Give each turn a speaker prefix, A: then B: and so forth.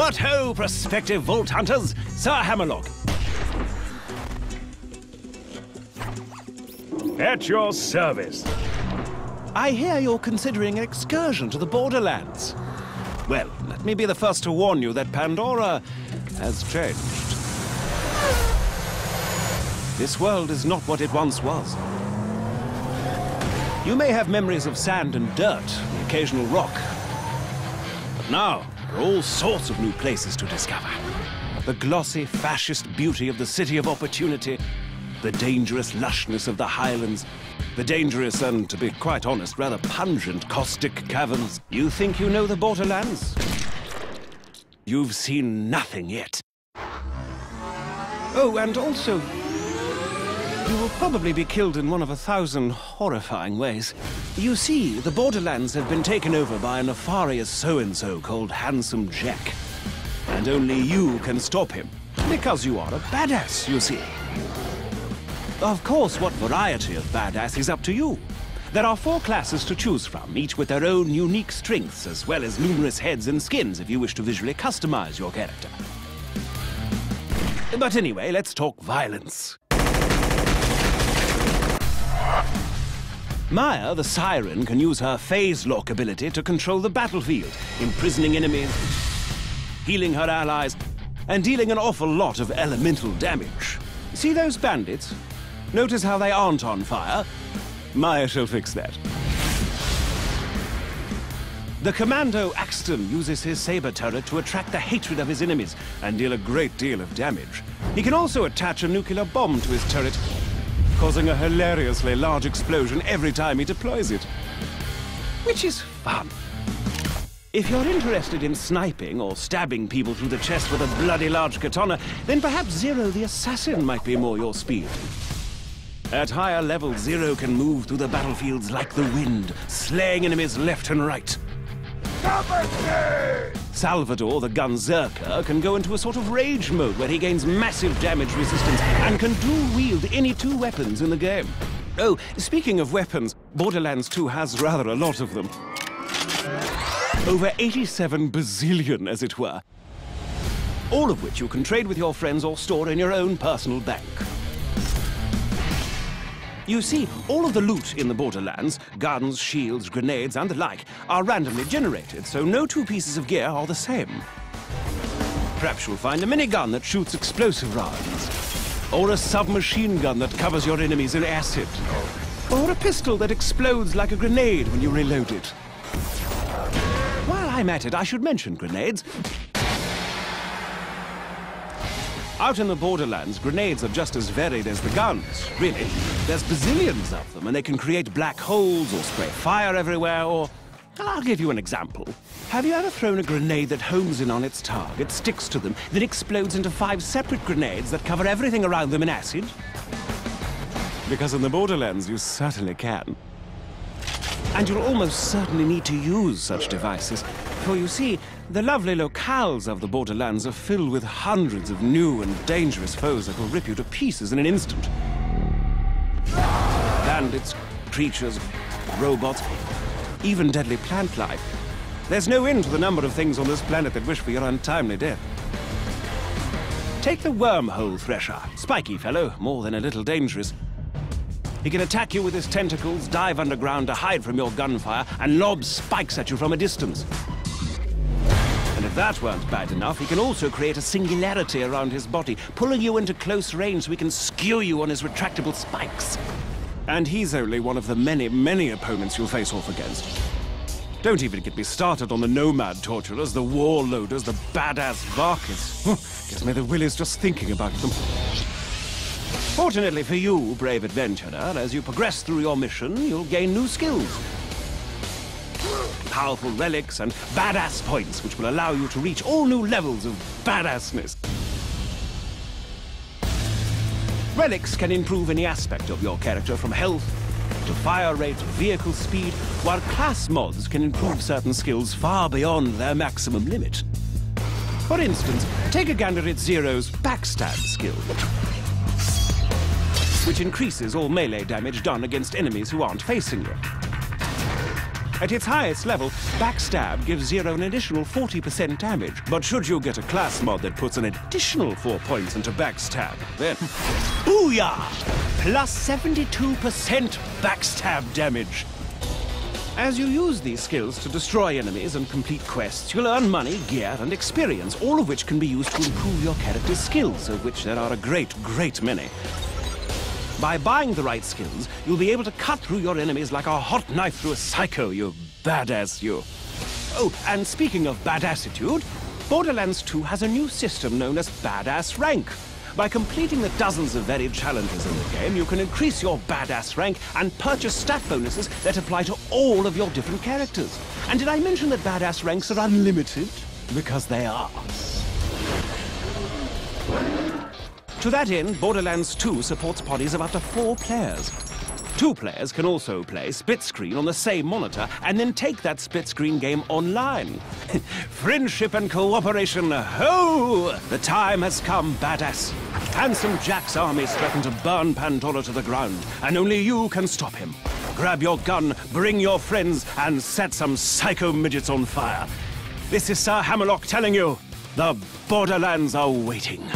A: What ho, prospective vault hunters! Sir Hammerlock.
B: At your service.
A: I hear you're considering an excursion to the Borderlands. Well, let me be the first to warn you that Pandora has changed. This world is not what it once was. You may have memories of sand and dirt, the occasional rock. But now, there are all sorts of new places to discover. The glossy, fascist beauty of the City of Opportunity, the dangerous lushness of the Highlands, the dangerous and, to be quite honest, rather pungent caustic caverns. You think you know the Borderlands? You've seen nothing yet. Oh, and also, you will probably be killed in one of 1,000 horrifying ways. You see, the Borderlands have been taken over by a nefarious so-and-so called Handsome Jack. And only you can stop him, because you are a badass, you see. Of course, what variety of badass is up to you. There are 4 classes to choose from, each with their own unique strengths, as well as numerous heads and skins if you wish to visually customize your character. But anyway, let's talk violence. Maya, the Siren, can use her phase lock ability to control the battlefield, imprisoning enemies, healing her allies, and dealing an awful lot of elemental damage. See those bandits? Notice how they aren't on fire? Maya shall fix that. The Commando Axton uses his saber turret to attract the hatred of his enemies and deal a great deal of damage. He can also attach a nuclear bomb to his turret, causing a hilariously large explosion every time he deploys it. Which is fun. If you're interested in sniping or stabbing people through the chest with a bloody large katana, then perhaps Zero the Assassin might be more your speed. At higher levels, Zero can move through the battlefields like the wind, slaying enemies left and right. Salvador, the Gunzerker, can go into a sort of rage mode where he gains massive damage resistance and can dual-wield any 2 weapons in the game. Oh, speaking of weapons, Borderlands 2 has rather a lot of them. Over 87 bazillion, as it were. All of which you can trade with your friends or store in your own personal bank. You see, all of the loot in the Borderlands, guns, shields, grenades, and the like, are randomly generated, so no 2 pieces of gear are the same. Perhaps you'll find a minigun that shoots explosive rounds, or a submachine gun that covers your enemies in acid, or a pistol that explodes like a grenade when you reload it. While I'm at it, I should mention grenades. Out in the Borderlands, grenades are just as varied as the guns, really. There's bazillions of them, and they can create black holes or spray fire everywhere, or... I'll give you an example. Have you ever thrown a grenade that homes in on its target, sticks to them, then explodes into 5 separate grenades that cover everything around them in acid? Because in the Borderlands, you certainly can. And you'll almost certainly need to use such devices. For you see, the lovely locales of the Borderlands are filled with hundreds of new and dangerous foes that will rip you to pieces in an instant. Bandits, creatures, robots, even deadly plant life. There's no end to the number of things on this planet that wish for your untimely death. Take the wormhole thresher. Spiky fellow, more than a little dangerous. He can attack you with his tentacles, dive underground to hide from your gunfire, and lob spikes at you from a distance. And if that weren't bad enough, he can also create a singularity around his body, pulling you into close range so he can skew you on his retractable spikes. And he's only one of the many, many opponents you'll face off against. Don't even get me started on the nomad torturers, the warlorders, the badass Varkas. Gives me the willies just thinking about them. Fortunately for you, brave adventurer, as you progress through your mission, you'll gain new skills. Powerful relics and badass points, which will allow you to reach all new levels of badassness. Relics can improve any aspect of your character, from health to fire rate to vehicle speed, while class mods can improve certain skills far beyond their maximum limit. For instance, take a gander at Zero's backstab skill, which increases all melee damage done against enemies who aren't facing you. At its highest level, Backstab gives Zero an additional 40% damage. But should you get a class mod that puts an additional 4 points into Backstab, then... Booyah! Plus 72% Backstab damage. As you use these skills to destroy enemies and complete quests, you'll earn money, gear, and experience, all of which can be used to improve your character's skills, of which there are a great, great many. By buying the right skills, you'll be able to cut through your enemies like a hot knife through a psycho, you badass you. Oh, and speaking of badassitude, Borderlands 2 has a new system known as Badass Rank. By completing the dozens of varied challenges in the game, you can increase your badass rank and purchase stat bonuses that apply to all of your different characters. And did I mention that badass ranks are unlimited? Because they are. To that end, Borderlands 2 supports parties of up to 4 players. 2 players can also play split screen on the same monitor and then take that split screen game online. Friendship and cooperation, ho! The time has come, badass. Handsome Jack's armies threaten to burn Pandora to the ground, and only you can stop him. Grab your gun, bring your friends, and set some psycho midgets on fire. This is Sir Hammerlock telling you, the Borderlands are waiting.